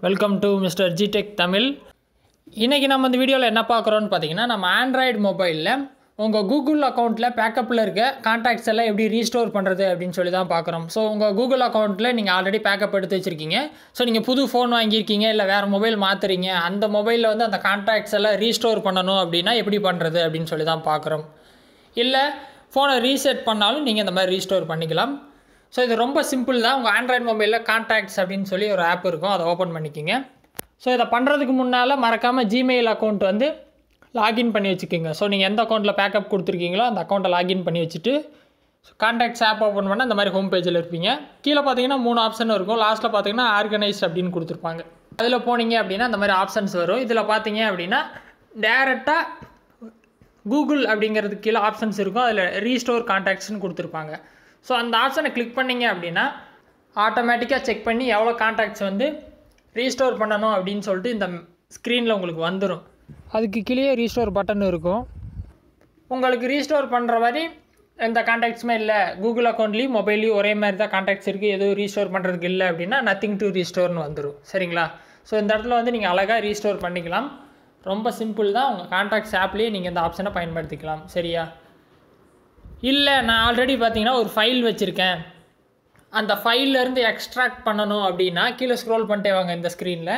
Welcome to mister G Tech Tamil. இன்றைக்கி நம்ம இந்த வீடியோவில் என்ன பார்க்குறோன்னு பார்த்தீங்கன்னா, நம்ம ஆண்ட்ராய்டு மொபைலில் உங்கள் கூகுள் அக்கௌண்ட்டில் பேக்கப்பில் இருக்க கான்டாக்ட்ஸ் எல்லாம் எப்படி ரீஸ்டோர் பண்ணுறது அப்படின்னு சொல்லி தான் பார்க்குறோம். ஸோ உங்கள் கூகுள் அக்கௌண்ட்டில் நீங்கள் ஆல்ரெடி பேக்கப் எடுத்து வச்சுருக்கீங்க. ஸோ நீங்கள் புது ஃபோன் வாங்கியிருக்கீங்க, இல்லை வேறு மொபைல் மாற்றுறீங்க, அந்த மொபைலில் வந்து அந்த கான்டாக்ட்ஸ் எல்லாம் ரீஸ்டோர் பண்ணணும் அப்படின்னா எப்படி பண்ணுறது அப்படின்னு சொல்லி தான் பார்க்குறோம். இல்லை ஃபோனை ரீசெட் பண்ணாலும் நீங்கள் இந்த மாதிரி ரீஸ்டோர் பண்ணிக்கலாம். ஸோ இது ரொம்ப சிம்பிள் தான். உங்கள் ஆண்ட்ராய்டு மொபைலில் கான்டாக்ட்ஸ் அப்படின்னு சொல்லி ஒரு ஆப் இருக்கும், அதை ஓப்பன் பண்ணிக்கிங்க. ஸோ இதை பண்ணுறதுக்கு முன்னால் மறக்காமல் ஜிமெயில் அக்கௌண்ட் வந்து லாகின் பண்ணி வச்சுக்கோங்க. ஸோ நீங்கள் எந்த அக்கௌண்ட்டில் பேக்கப் கொடுத்துருக்கீங்களோ அந்த அக்கௌண்ட்டை லாகின் பண்ணி வச்சுட்டு கான்டாக்ட்ஸ் ஆப் ஓப்பன் பண்ணால் இந்த மாதிரி ஹோம் பேஜில் இருப்பீங்க. கீழே பார்த்தீங்கன்னா 3 ஆப்ஷன் இருக்கும். லாஸ்ட்டில் பார்த்தீங்கன்னா ஆர்கனைஸ்ட் அப்படின்னு கொடுத்துருப்பாங்க. அதில் போனீங்க அப்படின்னா இந்த மாதிரி ஆப்ஷன்ஸ் வரும். இதில் பார்த்தீங்க அப்படின்னா டேரெக்டாக கூகுள் அப்படிங்கிறதுக்கு கீழே ஆப்ஷன்ஸ் இருக்கும். அதில் ரீஸ்டோர் கான்டாக்ட்ஸ்னு கொடுத்துருப்பாங்க. ஸோ அந்த ஆப்ஷனை கிளிக் பண்ணிங்க அப்படின்னா ஆட்டோமேட்டிக்காக செக் பண்ணி எவ்வளோ கான்டாக்ட்ஸ் வந்து ரீஸ்டோர் பண்ணணும் அப்படின்னு சொல்லிட்டு இந்த ஸ்க்ரீனில் உங்களுக்கு வந்துடும். அதுக்கு கீழே ரீஸ்டோர் பட்டன் இருக்கும். உங்களுக்கு ரீஸ்டோர் பண்ணுற மாதிரி எந்த கான்டாக்ட்ஸுமே இல்லை, கூகுள் அக்கௌண்ட்லேயும் மொபைல்லையும் ஒரே மாதிரி தான் கான்டாக்ட்ஸ் இருக்குது, எதுவும் ரீஸ்டோர் பண்ணுறதுக்கு இல்லை அப்படின்னா நத்திங் டு ரீஸ்டோர்னு வந்துடும். சரிங்களா? ஸோ இந்த இடத்துல வந்து நீங்கள் அழகாக ரீஸ்டோர் பண்ணிக்கலாம். ரொம்ப சிம்பிள் தான். உங்கள் கான்டாக்ட்ஸ் ஆப்லேயே நீங்கள் இந்த ஆப்ஷனை பயன்படுத்திக்கலாம். சரியா? இல்லை நான் ஆல்ரெடி பார்த்தீங்கன்னா ஒரு ஃபைல் வச்சுருக்கேன், அந்த ஃபைல்லேருந்து எக்ஸ்ட்ராக்ட் பண்ணணும் அப்படின்னா கீழே ஸ்க்ரோல் பண்ணிட்டே வாங்க. இந்த ஸ்க்ரீனில்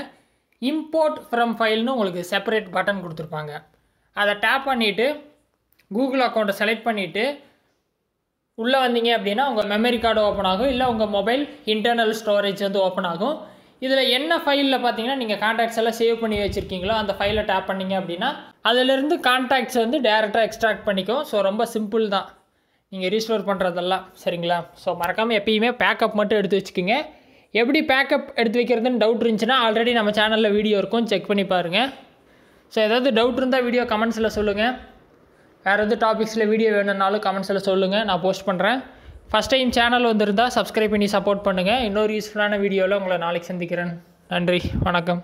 இம்போர்ட் ஃப்ரம் ஃபைல்னு உங்களுக்கு செப்பரேட் பட்டன் கொடுத்துருப்பாங்க. அதை டேப் பண்ணிவிட்டு கூகுள் அக்கௌண்ட்டை செலக்ட் பண்ணிவிட்டு உள்ளே வந்தீங்க அப்படின்னா உங்கள் மெமரி கார்டு ஓப்பன் ஆகும், இல்லை உங்கள் மொபைல் இன்டர்னல் ஸ்டோரேஜ் வந்து ஓப்பன் ஆகும். இதில் என்ன ஃபைலில் பார்த்தீங்கன்னா நீங்கள் கான்டாக்ட்ஸ் எல்லாம் சேவ் பண்ணி வச்சுருக்கீங்களோ அந்த ஃபைலை டேப் பண்ணிங்க அப்படின்னா அதிலேருந்து கான்டாக்ட்ஸ் வந்து டேரெக்டாக எக்ஸ்ட்ராக்ட் பண்ணிக்கும். ஸோ ரொம்ப சிம்பிள் தான் நீங்கள் ரீஸ்டோர் பண்ணுறதெல்லாம். சரிங்களா? ஸோ மறக்காமல் எப்பயுமே பேக்கப் மட்டும் எடுத்து வச்சுக்கோங்க. எப்படி பேக்கப் எடுத்து வைக்கிறதுன்னு டவுட் இருந்துச்சுன்னா ஆல்ரெடி நம்ம சேனலில் வீடியோ இருக்கும், செக் பண்ணி பாருங்கள். ஸோ ஏதாவது டவுட் இருந்தால் வீடியோ கமெண்ட்ஸில் சொல்லுங்கள். வேறு எதாவது டாபிக்ஸில் வீடியோ வேணும்னாலும் கமெண்ட்ஸில் சொல்லுங்கள், நான் போஸ்ட் பண்ணுறேன். ஃபஸ்ட் டைம் சேனல் வந்திருந்தால் சப்ஸ்கிரைப் பண்ணி சப்போர்ட் பண்ணுங்கள். இன்னொரு யூஸ்ஃபுல்லான வீடியோவில் உங்களை நாளைக்கு சந்திக்கிறேன். நன்றி, வணக்கம்.